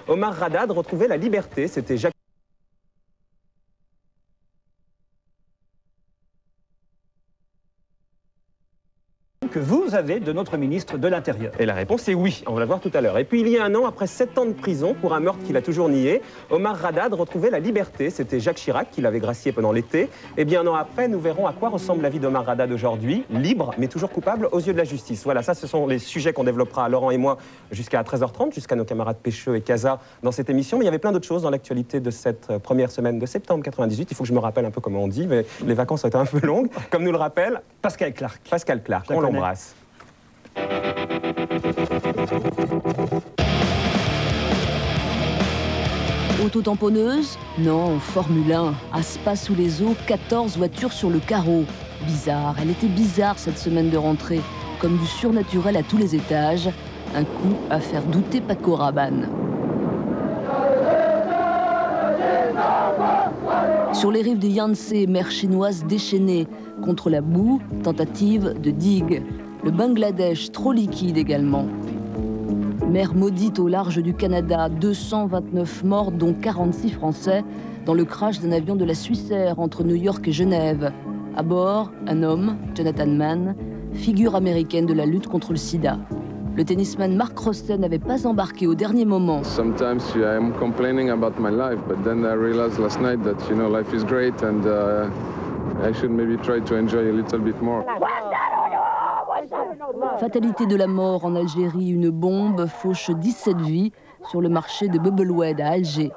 Omar Haddad retrouvait la liberté. C'était Jacques que vous avez de notre ministre de l'Intérieur. Et la réponse est oui, on va la voir tout à l'heure. Et puis il y a un an, après 7 ans de prison pour un meurtre qu'il a toujours nié, Omar Haddad retrouvait la liberté. C'était Jacques Chirac qui l'avait gracié pendant l'été. Et bien un an après, nous verrons à quoi ressemble la vie d'Omar Haddad aujourd'hui, libre mais toujours coupable aux yeux de la justice. Voilà, ça ce sont les sujets qu'on développera, Laurent et moi, jusqu'à 13h30, jusqu'à nos camarades Pêcheux et Casa dans cette émission. Mais il y avait plein d'autres choses dans l'actualité de cette première semaine de septembre 98. Il faut que je me rappelle un peu comment on dit, mais les vacances ont été un peu longues. Comme nous le rappelle Pascal Clark. Pascal Clark, on l'embrasse. Auto-tamponneuse? Non, Formule 1. À Spa sous les eaux, 14 voitures sur le carreau. Bizarre, elle était bizarre cette semaine de rentrée. Comme du surnaturel à tous les étages. Un coup à faire douter Paco Rabanne. Sur les rives du Yangtze, mer chinoise déchaînée. Contre la boue, tentative de digue. Le Bangladesh, trop liquide également. Mer maudite au large du Canada, 229 morts, dont 46 Français, dans le crash d'un avion de la Swissair entre New York et Genève. À bord, un homme, Jonathan Mann, figure américaine de la lutte contre le sida. Le tennisman Mark Rosten n'avait pas embarqué au dernier moment. Sometimes I'm complaining about my life, but then I realized last night that life is great and I should maybe try to enjoy a little bit more. Fatalité de la mort en Algérie, une bombe fauche 17 vies sur le marché de Bubblewed à Alger.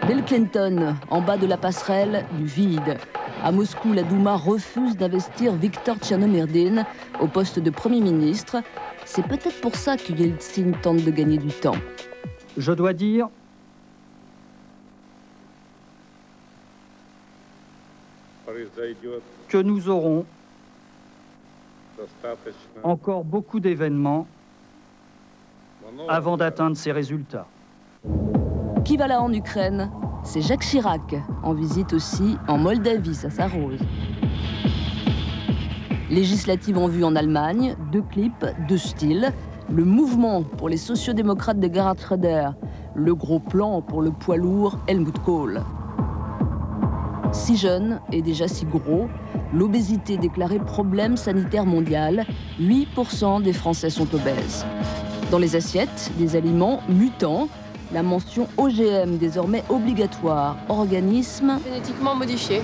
Bill Clinton, en bas de la passerelle, du vide. À Moscou, la Douma refuse d'investir Viktor Tchernomyrdin au poste de Premier ministre. C'est peut-être pour ça que Yeltsin tente de gagner du temps. Je dois dire que nous aurons encore beaucoup d'événements avant d'atteindre ces résultats. Qui va là en Ukraine? C'est Jacques Chirac, en visite aussi en Moldavie, ça s'arrose. Législative en vue en Allemagne, 2 clips, 2 styles. Le mouvement pour les sociodémocrates de Gerhard Schröder, le gros plan pour le poids lourd Helmut Kohl. Si jeune et déjà si gros, l'obésité déclarée problème sanitaire mondial, 8% des Français sont obèses. Dans les assiettes, des aliments mutants, la mention OGM désormais obligatoire, organisme génétiquement modifié.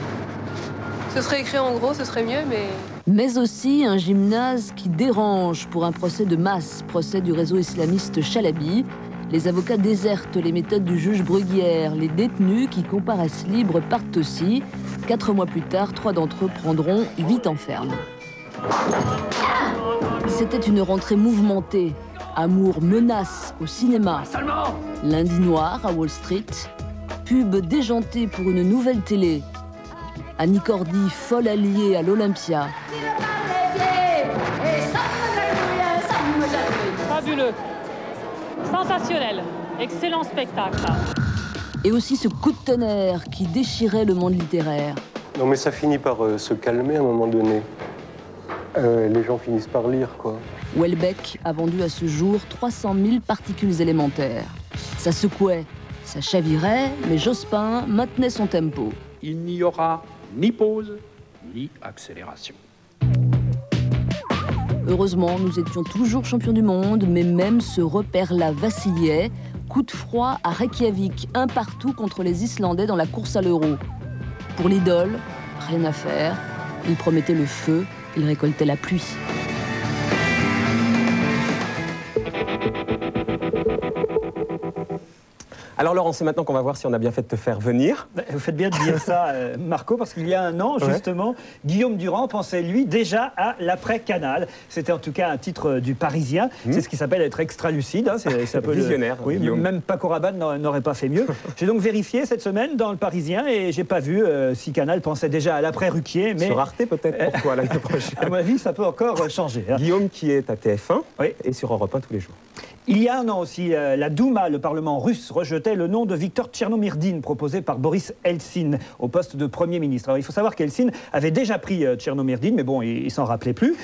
Ce serait écrit en gros, ce serait mieux, mais... Mais aussi un gymnase qui dérange pour un procès de masse, procès du réseau islamiste Chalabi. Les avocats désertent les méthodes du juge Bruguière. Les détenus qui comparaissent libres partent aussi. 4 mois plus tard, 3 d'entre eux prendront 8 ans ferme. C'était une rentrée mouvementée. Amour menace au cinéma. Lundi noir à Wall Street. Pub déjantée pour une nouvelle télé. Annie Cordy, folle alliée à l'Olympia. Fabuleux. Sensationnel, excellent spectacle. Et aussi ce coup de tonnerre qui déchirait le monde littéraire. Non mais ça finit par se calmer à un moment donné. Les gens finissent par lire, quoi. Houellebecq a vendu à ce jour 300 000 particules élémentaires. Ça secouait, ça chavirait, mais Jospin maintenait son tempo. Il n'y aura ni pause, ni accélération. Heureusement, nous étions toujours champions du monde, mais même ce repère-là vacillait. Coup de froid à Reykjavik, un partout contre les Islandais dans la course à l'euro. Pour l'idole, rien à faire. Il promettait le feu, il récoltait la pluie. Alors Laurent, c'est maintenant qu'on va voir si on a bien fait de te faire venir. Vous faites bien de dire ça, Marco, parce qu'il y a un an, justement, Guillaume Durand pensait, lui, déjà à l'après-Canal. C'était en tout cas un titre du Parisien. C'est ce qui s'appelle être extra-lucide. Hein. C'est un peu visionnaire. Oui, même Paco Rabanne n'aurait pas fait mieux. J'ai donc vérifié cette semaine dans le Parisien et j'ai pas vu si Canal pensait déjà à l'après-Ruquier. Mais sur Arte peut-être pour toi l'année prochaine. À mon avis, ça peut encore changer. Hein. Guillaume qui est à TF1 et sur Europe 1 tous les jours. Il y a un an aussi, la Douma, le Parlement russe, rejetait le nom de Viktor Tchernomyrdine, proposé par Boris Eltsine au poste de Premier ministre. Alors, il faut savoir qu'Eltsine avait déjà pris Tchernomyrdine, mais bon, il s'en rappelait plus.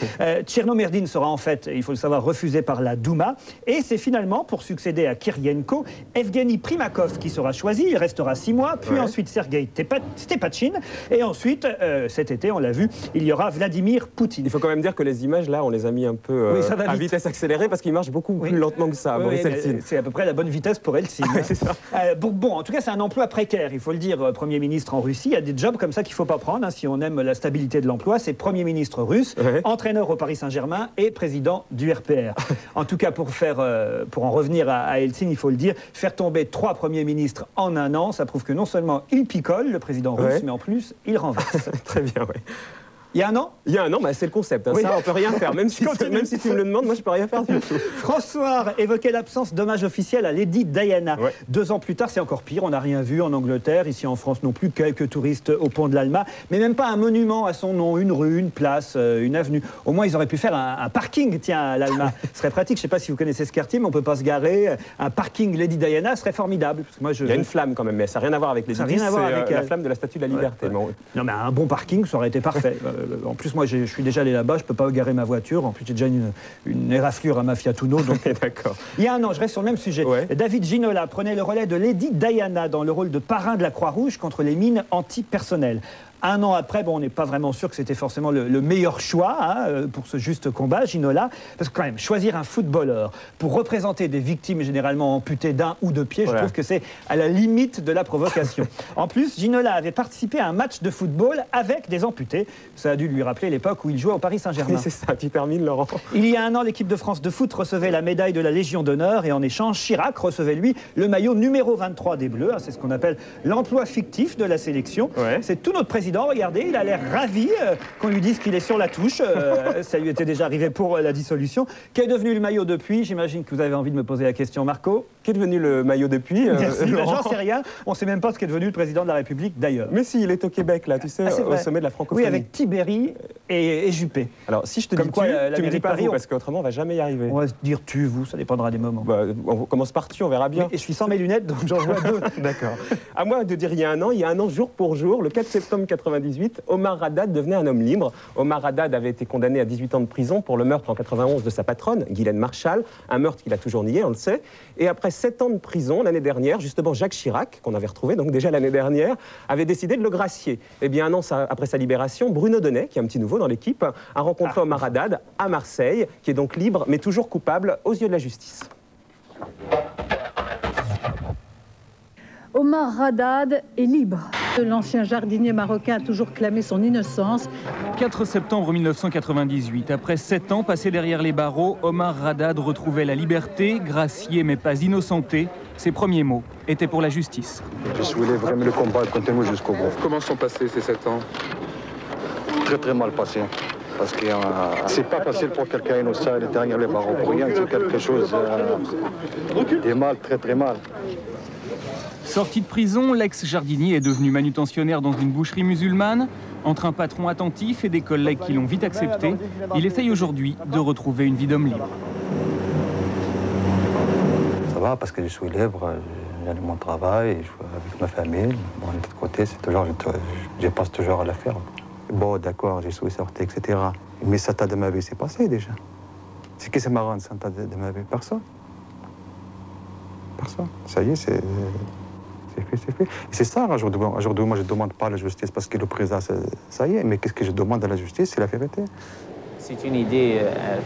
Tchernomyrdine sera en fait, il faut le savoir, refusé par la Douma. Et c'est finalement, pour succéder à Kirienko, Evgeny Primakov qui sera choisi. Il restera 6 mois, puis ensuite Sergei Stepatchine. Et ensuite, cet été, on l'a vu, il y aura Vladimir Poutine. Il faut quand même dire que les images, là, on les a mis un peu à vitesse accélérée parce qu'ils marchent beaucoup plus lentement que ça, Boris Eltsine. C'est à peu près la bonne vitesse pour Eltsine. C'est ça. Bon, en tout cas, c'est un emploi précaire, il faut le dire, Premier ministre en Russie. Il y a des jobs comme ça qu'il ne faut pas prendre, si on aime la stabilité de l'emploi. C'est Premier ministre russe, entraîneur au Paris Saint-Germain et président du RPR. En tout cas, pour en revenir à Eltsine, il faut le dire, faire tomber 3 premiers ministres en un an, ça prouve que non seulement il picole, le président russe, mais en plus, il renverse. Très bien, oui. Il y a un an ? Il y a un an, c'est le concept. Ça, on ne peut rien faire. Même si tu me le demandes, moi, je ne peux rien faire du tout. François évoquait l'absence d'hommage officiel à Lady Diana. 2 ans plus tard, c'est encore pire. On n'a rien vu en Angleterre, ici en France non plus, quelques touristes au pont de l'Alma, mais même pas un monument à son nom, une rue, une place, une avenue. Au moins, ils auraient pu faire un parking, tiens, à l'Alma. Ce serait pratique. Je ne sais pas si vous connaissez ce quartier, mais on ne peut pas se garer. Un parking Lady Diana serait formidable. Parce que moi, il y a une flamme quand même, mais ça n'a rien à voir avec Lady Di, c'est la flamme de la Statue de la Liberté. Non, mais un bon parking, ça aurait été parfait. En plus, moi, je suis déjà allé là-bas, je ne peux pas garer ma voiture. En plus, j'ai déjà une éraflure à ma Fiat Uno. Donc... D'accord. Il y a un an, je reste sur le même sujet. David Ginola prenait le relais de Lady Diana dans le rôle de parrain de la Croix-Rouge contre les mines antipersonnelles. Un an après, on n'est pas vraiment sûr que c'était forcément le meilleur choix pour ce juste combat, Ginola. Parce que quand même, choisir un footballeur pour représenter des victimes généralement amputées d'un ou de pied, je trouve que c'est à la limite de la provocation. En plus, Ginola avait participé à un match de football avec des amputés. Ça a dû lui rappeler l'époque où il jouait au Paris Saint-Germain. C'est ça, tu termines, Laurent. Il y a un an, l'équipe de France de foot recevait la médaille de la Légion d'honneur et en échange, Chirac recevait, lui, le maillot numéro 23 des Bleus. C'est ce qu'on appelle l'emploi fictif de la sélection. C'est tout notre président. Regardez, il a l'air ravi qu'on lui dise qu'il est sur la touche. Ça lui était déjà arrivé pour la dissolution. Qu'est devenu le maillot depuis? J'imagine que vous avez envie de me poser la question, Marco. Qu'est devenu le maillot depuis? J'en sais rien. On ne sait même pas ce qu'est devenu le président de la République, d'ailleurs. Mais si, il est au Québec, là, tu sais, au sommet de la francophonie. Oui, avec Tibéri et Juppé. Alors, si je te dis tu me dis pas vous, parce qu'autrement, on va jamais y arriver. On va se dire tu, vous, ça dépendra des moments. On commence par tu, on verra bien. Et je suis sans mes lunettes, donc j'en vois 2. D'accord. À moi de dire il y a un an, jour pour jour, le 4 septembre 98, Omar Haddad devenait un homme libre. Omar Haddad avait été condamné à 18 ans de prison pour le meurtre en 91 de sa patronne, Ghislaine Marchal, un meurtre qu'il a toujours nié, on le sait. Et après 7 ans de prison, l'année dernière, justement Jacques Chirac, qu'on avait retrouvé donc déjà l'année dernière, avait décidé de le gracier. Et bien un an après sa libération, Bruno Donnet, qui est un petit nouveau dans l'équipe, a rencontré Omar Haddad à Marseille, qui est donc libre, mais toujours coupable aux yeux de la justice. Omar Haddad est libre. L'ancien jardinier marocain a toujours clamé son innocence. 4 septembre 1998, après 7 ans passés derrière les barreaux, Omar Haddad retrouvait la liberté, gracié mais pas innocenté. Ses premiers mots étaient pour la justice. Je voulais vraiment le combat continue jusqu'au bout. Comment sont passés ces 7 ans? Très très mal passé. Parce que c'est pas facile pour quelqu'un innocent derrière les barreaux pour rien, c'est quelque chose de mal, très très mal. Sorti de prison, l'ex-jardinier est devenu manutentionnaire dans une boucherie musulmane. Entre un patron attentif et des collègues qui l'ont vite accepté, il essaye aujourd'hui de retrouver une vie d'homme libre. Ça va parce que je suis libre, j'ai mon travail, je suis avec ma famille. Bon, de l'autre côté, c'est toujours, je passe toujours à l'affaire. Bon, d'accord, je suis sorti, etc. Mais 7 ans de ma vie, c'est passé déjà. C'est qui c'est marrant, 7 ans de ma vie? Personne. Personne. Ça y est, c'est fait, c'est fait. Et c'est ça, aujourd'hui, moi, je ne demande pas la justice parce que le président, ça y est. Mais qu'est-ce que je demande à la justice? C'est la vérité. C'est une idée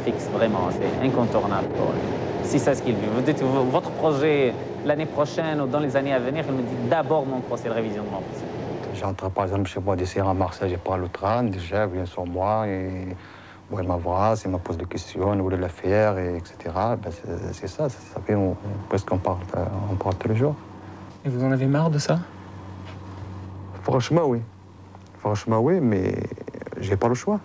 fixe, vraiment. C'est incontournable pour lui. Si c'est ce qu'il veut. Vous dites votre projet l'année prochaine ou dans les années à venir, il me dit d'abord mon procès de révision de mon procès. J'entre par exemple chez moi d'ici à Marseille, je parle au train, déjà, il vient sur moi et bon, il m'embrasse, il me pose des questions, il voulait la faire, etc. Ben, c'est ça fait presque on parle tous les jours. Et vous en avez marre de ça? Franchement, oui. Franchement, oui, mais j'ai pas le choix.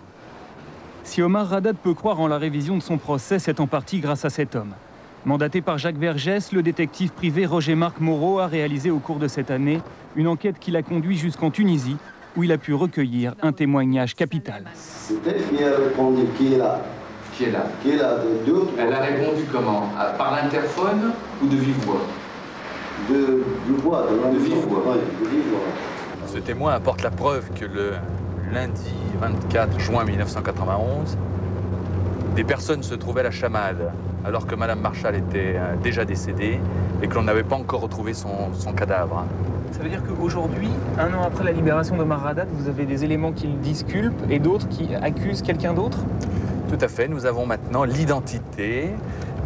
Si Omar Haddad peut croire en la révision de son procès, c'est en partie grâce à cet homme. Mandaté par Jacques Vergès, le détective privé Roger-Marc Moreau a réalisé au cours de cette année une enquête qui l'a conduit jusqu'en Tunisie, où il a pu recueillir un témoignage capital. C'était qui a répondu qui est là? qui est là. Qui est là, de deux. Elle a répondu comment? Par l'interphone ou de vive voix? De vive voix, de vive voix. Ce témoin apporte la preuve que le lundi 24 juin 1991, des personnes se trouvaient à la chamade alors que Madame Marshall était déjà décédée et que l'on n'avait pas encore retrouvé son cadavre. Ça veut dire qu'aujourd'hui, un an après la libération d'Omar Haddad, vous avez des éléments qui le disculpent et d'autres qui accusent quelqu'un d'autre? Tout à fait. Nous avons maintenant l'identité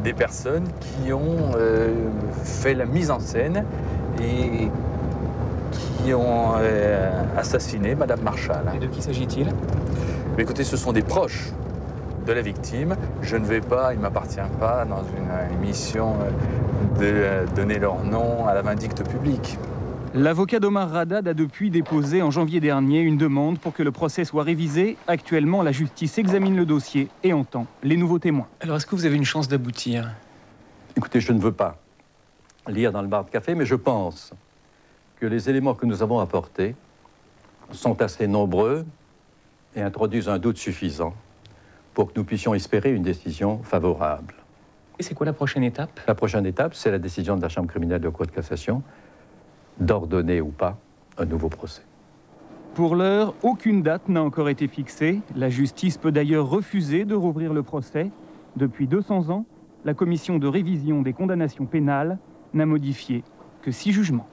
des personnes qui ont fait la mise en scène et qui ont assassiné Madame Marshall. Et de qui s'agit-il? Écoutez, ce sont des proches de la victime. Je ne vais pas, il ne m'appartient pas, dans une émission, de donner leur nom à la vindicte publique. L'avocat d'Omar Haddad a depuis déposé en janvier dernier une demande pour que le procès soit révisé. Actuellement, la justice examine le dossier et entend les nouveaux témoins. Alors, est-ce que vous avez une chance d'aboutir? Écoutez, je ne veux pas lire dans le bar de café, mais je pense que les éléments que nous avons apportés sont assez nombreux et introduisent un doute suffisant pour que nous puissions espérer une décision favorable. Et c'est quoi la prochaine étape? La prochaine étape, c'est la décision de la Chambre criminelle de Cour de cassation d'ordonner ou pas un nouveau procès. Pour l'heure, aucune date n'a encore été fixée. La justice peut d'ailleurs refuser de rouvrir le procès. Depuis 200 ans, la commission de révision des condamnations pénales n'a modifié que 6 jugements.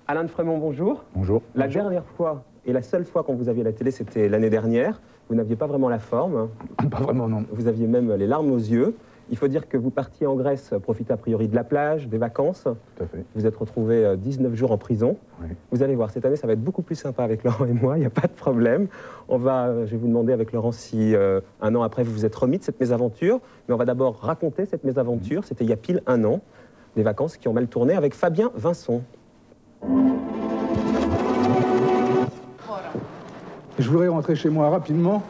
Alain de Frémont, bonjour. Bonjour. La dernière fois et la seule fois qu'on vous a vu à la télé, c'était l'année dernière. Vous n'aviez pas vraiment la forme. Pas vraiment, non. Vous aviez même les larmes aux yeux. Il faut dire que vous partiez en Grèce, profiter a priori de la plage, des vacances. Tout à fait. Vous êtes retrouvé 19 jours en prison. Oui. Vous allez voir, cette année, ça va être beaucoup plus sympa avec Laurent et moi, il n'y a pas de problème. Je vais vous demander avec Laurent si un an après, vous vous êtes remis de cette mésaventure. Mais on va d'abord raconter cette mésaventure. C'était il y a pile un an, des vacances qui ont mal tourné avec Fabien Vincent. Je voudrais rentrer chez moi rapidement.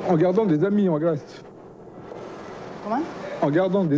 En gardant des amis en Grèce. Comment? En gardant des